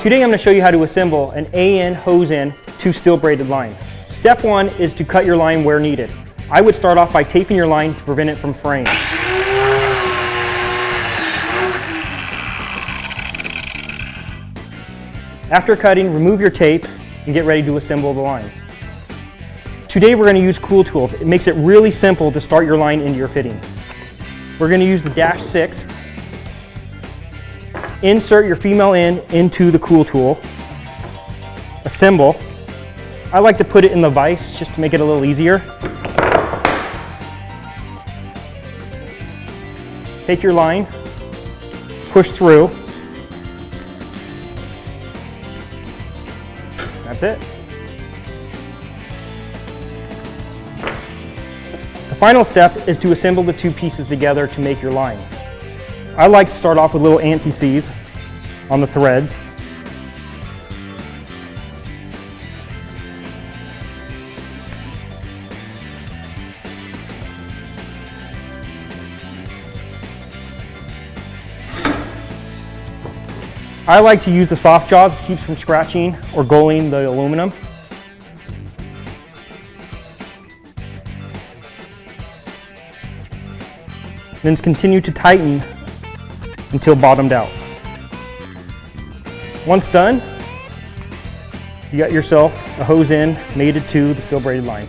Today I'm going to show you how to assemble an AN hose-in to steel braided line. Step 1 is to cut your line where needed. I would start off by taping your line to prevent it from fraying. After cutting, remove your tape and get ready to assemble the line. Today we're going to use Cool Tools. It makes it really simple to start your line into your fitting. We're going to use the -6. Insert your female end into the Cool Tool. Assemble. I like to put it in the vise just to make it a little easier. Take your line, push through. That's it. The final step is to assemble the two pieces together to make your line. I like to start off with little anti-seize on the threads. I like to use the soft jaws. It keeps from scratching or gulling the aluminum. Then continue to tighten until bottomed out. Once done, you got yourself a hose-in mated to the steel braided line.